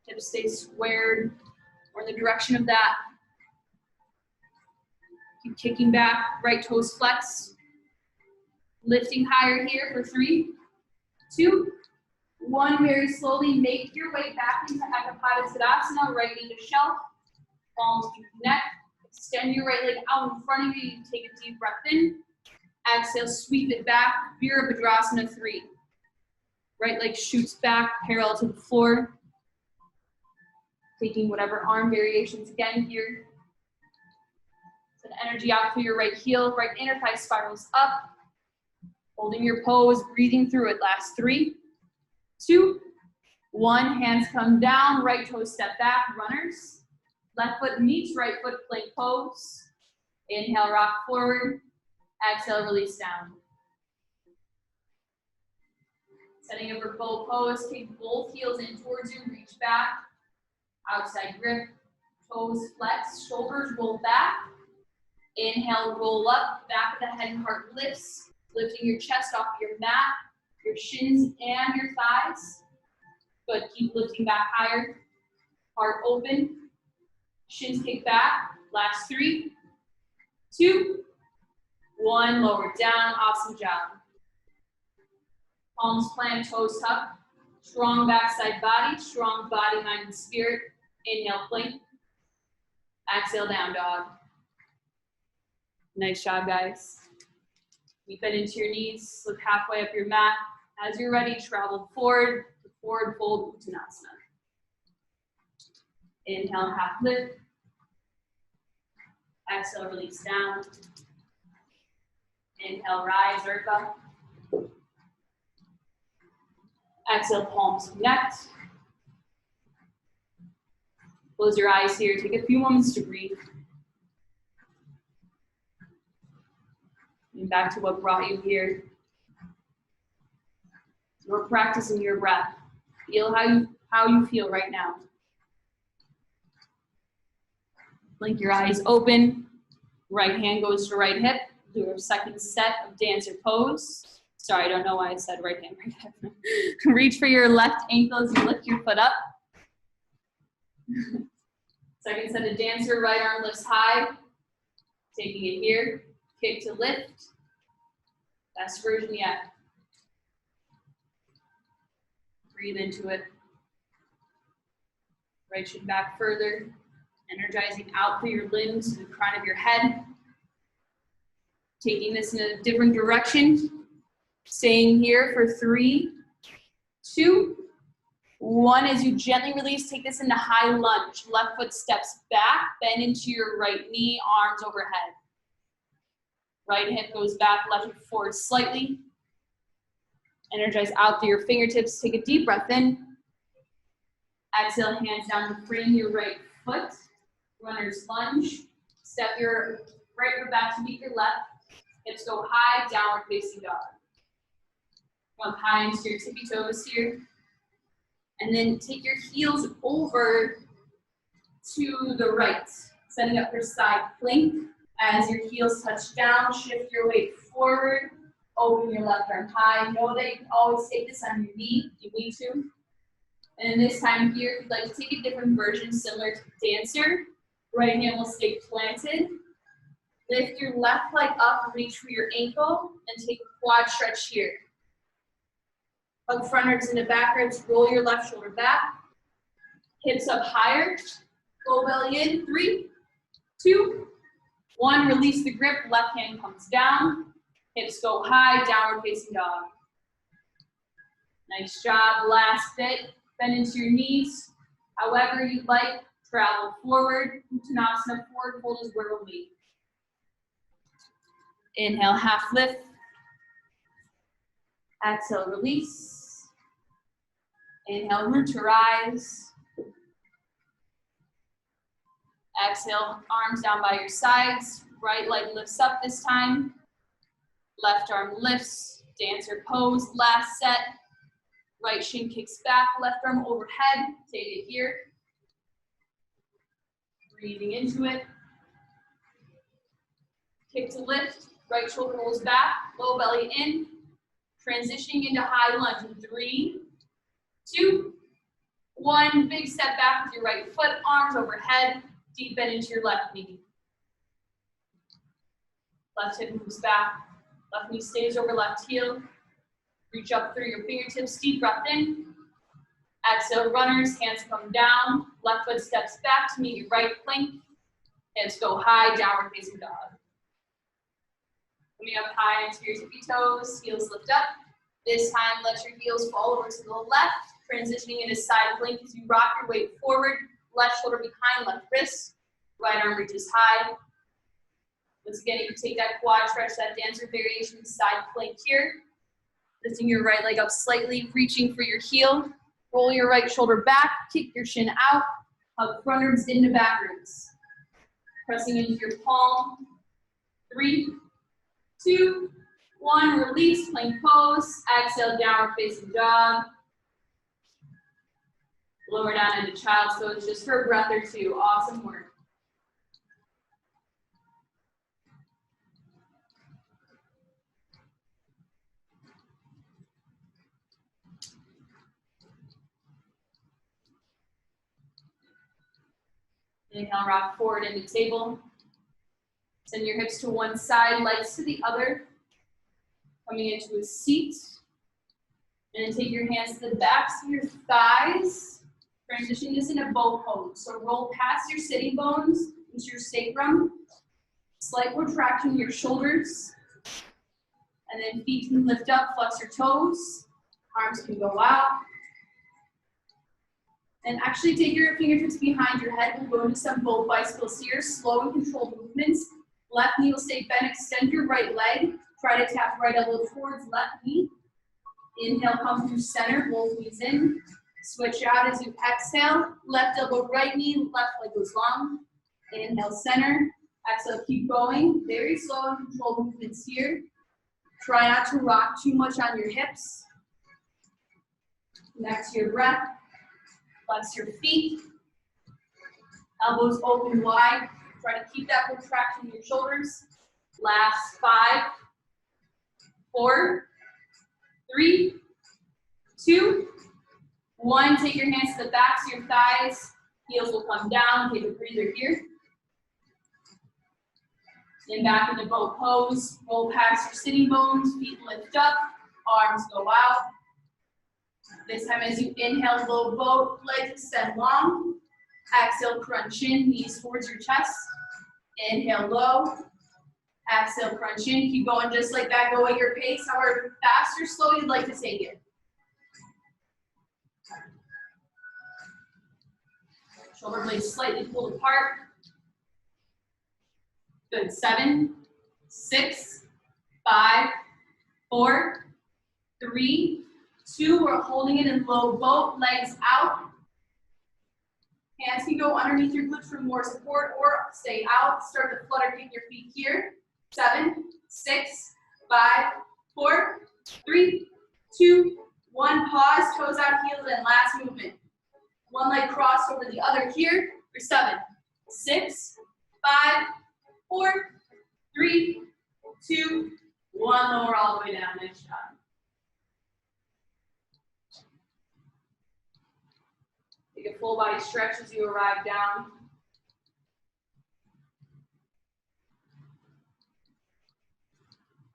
Hips stay squared or in the direction of that. Keep kicking back, right toes flex. Lifting higher here for 3, 2, 1. Very slowly make your way back into Ekapada Tadasana, right knee to shelf. Palms to connect. Extend your right leg out in front of you. You take a deep breath in. Exhale, sweep it back. Virabhadrasana 3. Right leg shoots back, parallel to the floor. Taking whatever arm variations again here. Send energy out through your right heel, right inner thigh spirals up. Holding your pose, breathing through it. Last 3, 2, 1. Hands come down, right toes step back, runners. Left foot meets right foot, plank pose. Inhale, rock forward. Exhale, release down. Setting up for bow pose, kick both heels in towards you, reach back. Outside grip, toes flex, shoulders roll back. Inhale, roll up, back of the head and heart lifts, lifting your chest off your mat, your shins and your thighs. Good, keep lifting back higher. Heart open, shins kick back. Last 3, 2, 1. Lower down, awesome job. Palms plant, toes tuck. Strong backside body, strong body, mind, and spirit. Inhale, plank. Exhale, down dog. Nice job, guys. Deep bend into your knees, look halfway up your mat. As you're ready, travel forward to forward fold Uttanasana. Inhale, half lift. Exhale, release down. Inhale, rise, Urdhva. Exhale, palms connect. Close your eyes here. Take a few moments to breathe. And back to what brought you here. You're practicing your breath. Feel how you feel right now. Blink your eyes open. Right hand goes to right hip. Do our second set of dancer pose. Sorry, I don't know why I said right hand, right hip. Reach for your left ankle as you lift your foot up. Second set of dancer, right arm lifts high. Taking it here, kick to lift. Best version yet. Breathe into it. Right shin back further. Energizing out through your limbs to the crown of your head. Taking this in a different direction. Staying here for 3, 2, 1. As you gently release, take this into high lunge. Left foot steps back, bend into your right knee, arms overhead. Right hip goes back, left hip forward slightly. Energize out through your fingertips. Take a deep breath in. Exhale, hands down to frame your right foot. Runner's lunge. Step your right foot back to meet your left. Hips go high, downward facing dog. Come up high into your tippy toes here. And then take your heels over to the right. Setting up for side plank. As your heels touch down, shift your weight forward. Open your left arm high. Know that you can always take this on your knee if you need to. And this time here, if you'd like to take a different version similar to dancer, right hand will stay planted. Lift your left leg up, reach for your ankle, and take a quad stretch here. Hug front ribs into back ribs, roll your left shoulder back. Hips up higher, go belly in, 3, 2, 1. Release the grip, left hand comes down. Hips go high, downward facing dog. Nice job, last bit. Bend into your knees. However you'd like, travel forward. Uttanasana, forward fold is where we'll be. Inhale, half lift. Exhale, release. Inhale, root to rise. Exhale, arms down by your sides. Right leg lifts up this time. Left arm lifts, dancer pose, last set. Right shin kicks back, left arm overhead. Take it here. Breathing into it. Kick to lift, right shoulder rolls back, low belly in. Transitioning into high lunge in 3, 2, 1. Big step back with your right foot, arms overhead. Deep bend into your left knee. Left hip moves back. Left knee stays over left heel. Reach up through your fingertips, deep breath in. Exhale, runners, hands come down. Left foot steps back to meet your right plank. Hips go high, downward facing dog. Coming up high into your tippy toes, heels lift up. This time, let your heels fall over to the left, transitioning into side plank as you rock your weight forward. Left shoulder behind, left wrist. Right arm reaches high. Once again, you can take that quad stretch, that dancer variation, side plank here. Lifting your right leg up slightly, reaching for your heel. Roll your right shoulder back, kick your shin out. Hug front ribs into back ribs. Pressing into your palm. 3, 2, 1. Release, plank pose. Exhale, downward facing dog. Lower down into child's pose just for a breath or two. Awesome work. Inhale, rock forward into table. Send your hips to one side, legs to the other. Coming into a seat. And then take your hands to the backs of your thighs. Transition this into bow pose. So roll past your sitting bones into your sacrum. Slight retraction in your shoulders. And then feet can lift up, flex your toes. Arms can go out. And actually take your fingertips behind your head. We'll go into some both bicycles here. Slow and controlled movements. Left knee will stay bent. Extend your right leg. Try to tap right elbow towards left knee. Inhale, come through center. Both knees in. Switch out as you exhale. Left elbow, right knee. Left leg goes long. Inhale, center. Exhale, keep going. Very slow and controlled movements here. Try not to rock too much on your hips. Connect to your breath. Flex your feet. Elbows open wide. Try to keep that retraction in your shoulders. Last 5, 4, 3, 2, 1. Take your hands to the backs of your thighs. Heels will come down. Take a breather here. Then back into bow pose. Roll past your sitting bones. Feet lift up. Arms go out. This time as you inhale, low boat, legs extend long. Exhale, crunch in, knees towards your chest. Inhale, low. Exhale, crunch in. Keep going just like that. Go at your pace, however fast or slow you'd like to take it. Shoulder blades slightly pulled apart. Good. 7, 6, 5, 4, 3, 2. We're holding it in low boat. Legs out. Hands can go underneath your glutes for more support or stay out. Start to flutter, kick your feet here. 7, 6, 5, 4, 3, 2, 1. Pause, toes out, heels in. Last movement. One leg crossed over the other here for 7, 6, 5, 4, 3, 2, 1. Lower all the way down. Nice job. Take a full body stretch as you arrive down.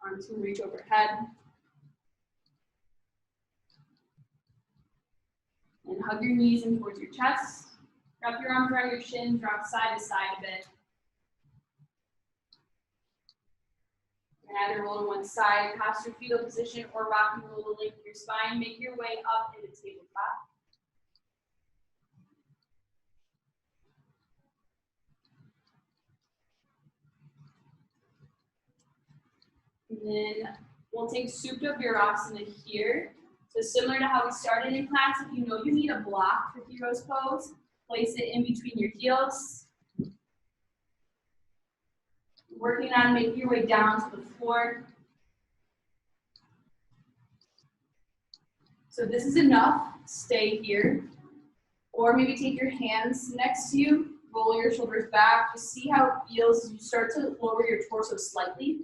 Arms can reach overhead. And hug your knees in towards your chest. Wrap your arms around your shins, drop side to side a bit. And either roll to one side, past your fetal position, or rock and roll to lengthen your spine. Make your way up into tabletop. And then we'll take Supta Virasana here. So similar to how we started in class, if you know you need a block for Hero's Pose, place it in between your heels. Working on making your way down to the floor. So if this is enough, stay here. Or maybe take your hands next to you, roll your shoulders back, just see how it feels as you start to lower your torso slightly.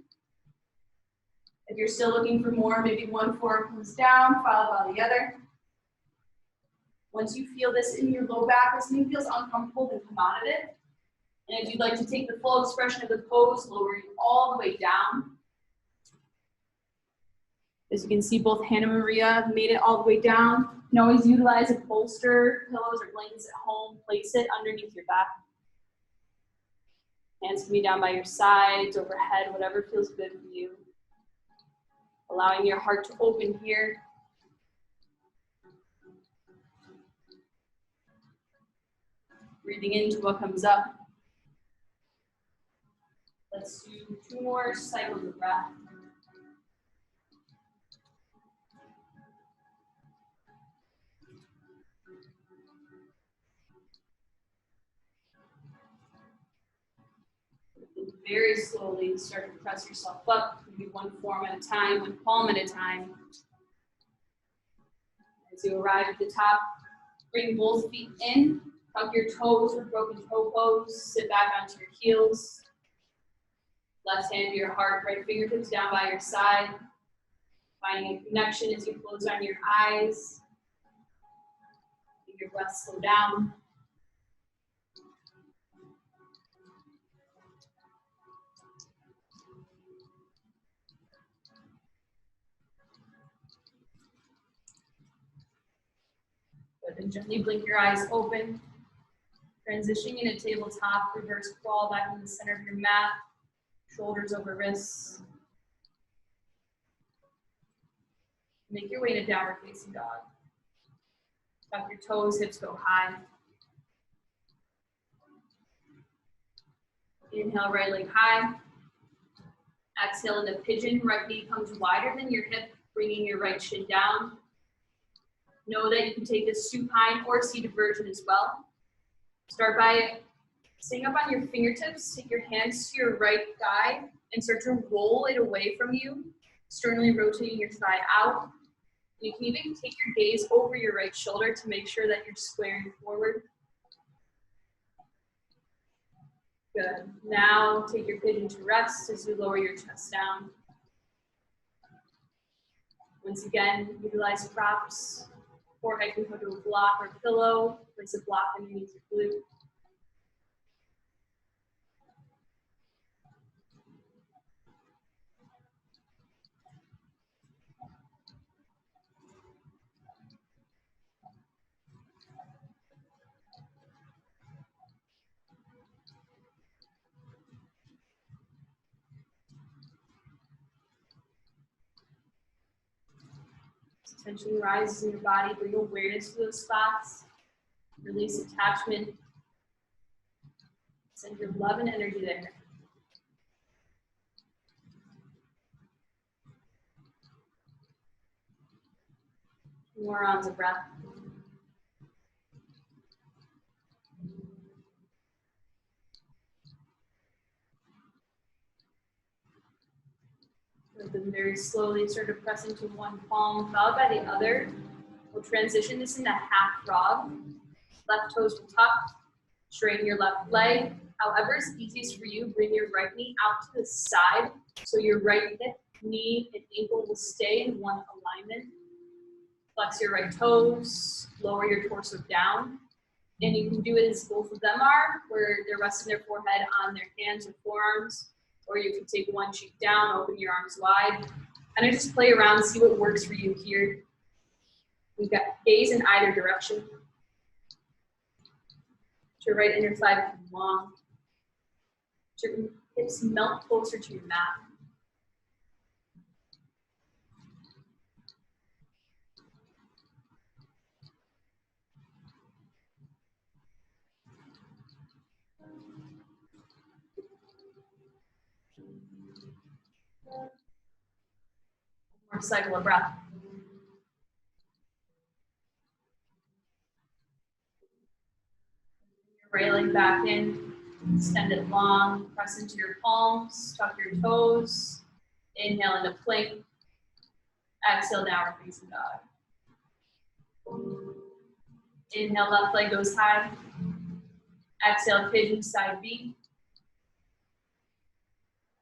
If you're still looking for more, maybe one forearm comes down, followed by the other. Once you feel this in your low back, or something feels uncomfortable, then come out of it. And if you'd like to take the full expression of the pose, lowering all the way down. As you can see, both Hannah Maria made it all the way down. You can always utilize a bolster, pillows, or blankets at home. Place it underneath your back. Hands can be down by your sides, overhead, whatever feels good for you. Allowing your heart to open here. Breathing into what comes up. Let's do 2 more cycles of breath. Very slowly start to press yourself up. Maybe one form at a time, one palm at a time. As you arrive at the top, bring both feet in, tuck your toes for broken toe pose, sit back onto your heels. Left hand to your heart, right fingertips down by your side. Finding a connection as you close down your eyes. Make your breath slow down. Good, and gently blink your eyes open. Transitioning into tabletop, reverse crawl back in the center of your mat. Shoulders over wrists. Make your way to downward facing dog. Tuck your toes, hips go high. Inhale, right leg high. Exhale into pigeon. Right knee comes wider than your hip, bringing your right shin down. Know that you can take this supine or seated version as well. Start by sitting up on your fingertips. Take your hands to your right thigh and start to roll it away from you, sternly rotating your thigh out. You can even take your gaze over your right shoulder to make sure that you're squaring forward. Good. Now take your pigeon to rest as you lower your chest down. Once again, utilize props. Forehead can go to a block or pillow. Place a block underneath your glute. Tension rises in your body. Bring awareness to those spots. Release attachment. Send your love and energy there. More rounds of breath. Then very slowly start to press into one palm, followed by the other. We'll transition this into half frog. Left toes to tuck. Straighten your left leg. However is easiest for you, bring your right knee out to the side so your right hip, knee, and ankle will stay in one alignment. Flex your right toes, lower your torso down. And you can do it as both of them are, where they're resting their forehead on their hands or forearms, or you can take one cheek down, open your arms wide. And I just play around, see what works for you here. We've got gaze in either direction. Your right inner thigh becomes long. Your hips melt closer to your mat. More cycle of breath. Your right leg back in, extend it long, press into your palms, tuck your toes. Inhale into plank. Exhale, downward facing dog. Inhale, left leg goes high. Exhale, pigeon side B.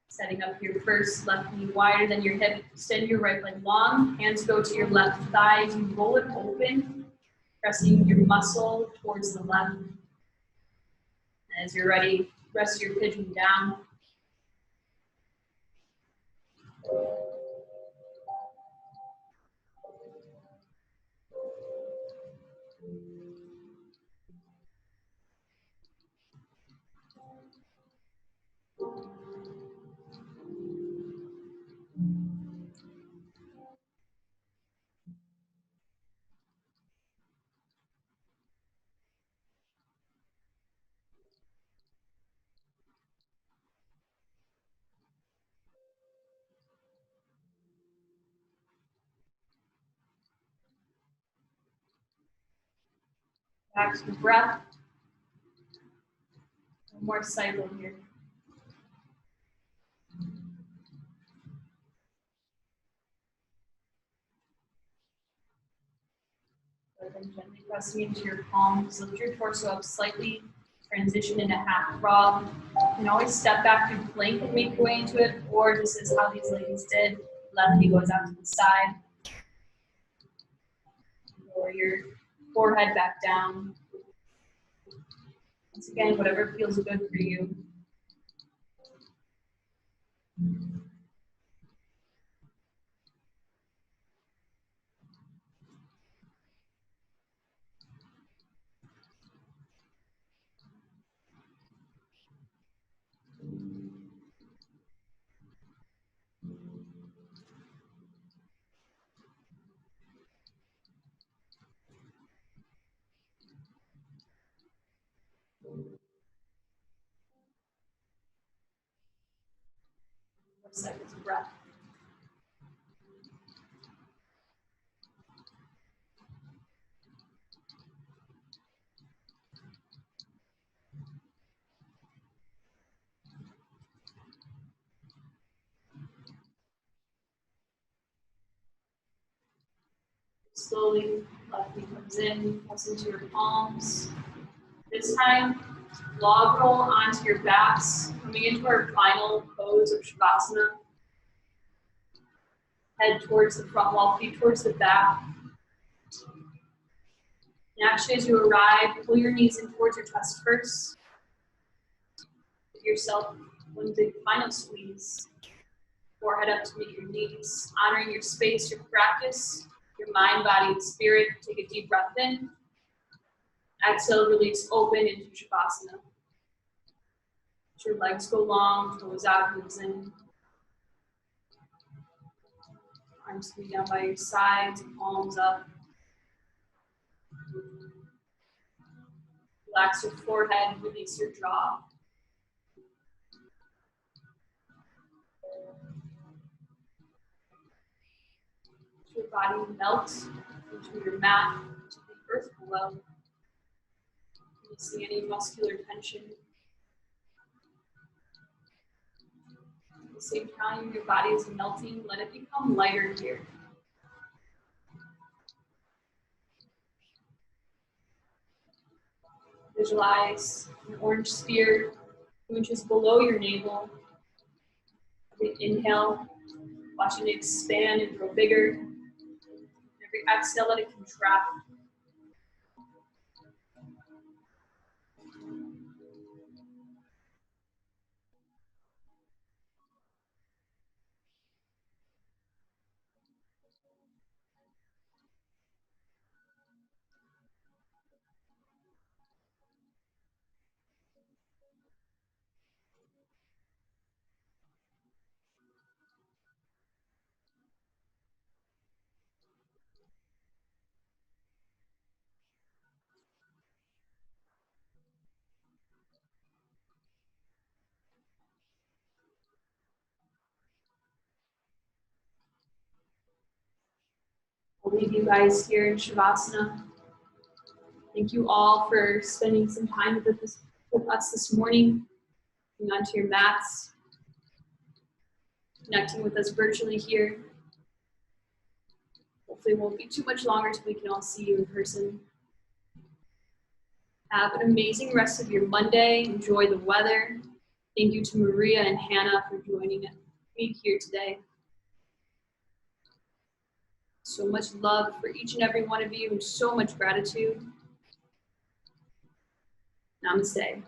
Setting up your first left knee wider than your hip. Extend your right leg long. Hands go to your left thigh as you roll it open, pressing your muscle towards the left. As you're ready, rest your pigeon down. Back to the breath. One more cycle here. Then gently pressing into your palms, lift your torso up slightly, transition into half frog. You can always step back to plank and make your way into it, or this is how these ladies did. Left knee goes out to the side. Lower your forehead back down. Once again, whatever feels good for you. Seconds of breath. Slowly, left knee comes in, press into your palms. This time, log roll onto your backs, coming into our final pose of Shavasana. Head towards the front wall, feet towards the back. And actually, as you arrive, pull your knees in towards your chest first. Give yourself one big final squeeze. Forehead up to meet your knees, honoring your space, your practice, your mind, body, and spirit. Take a deep breath in. Exhale, release, open into Shavasana. Let your legs go long, toes out, moves in. Arms can be down by your sides, palms up. Relax your forehead, release your jaw. Let your body melt into your mat, to the earth below. Releasing any muscular tension. At the same time, your body is melting. Let it become lighter here. Visualize an orange sphere 2 inches below your navel. Every inhale, watch it expand and grow bigger. Every exhale, let it contract. I'll leave you guys here in Shavasana. Thank you all for spending some time with us this morning, getting onto your mats, connecting with us virtually here. Hopefully it won't be too much longer till we can all see you in person. Have an amazing rest of your Monday. Enjoy the weather. Thank you to Maria and Hannah for joining me here today. So much love for each and every one of you and so much gratitude. Namaste.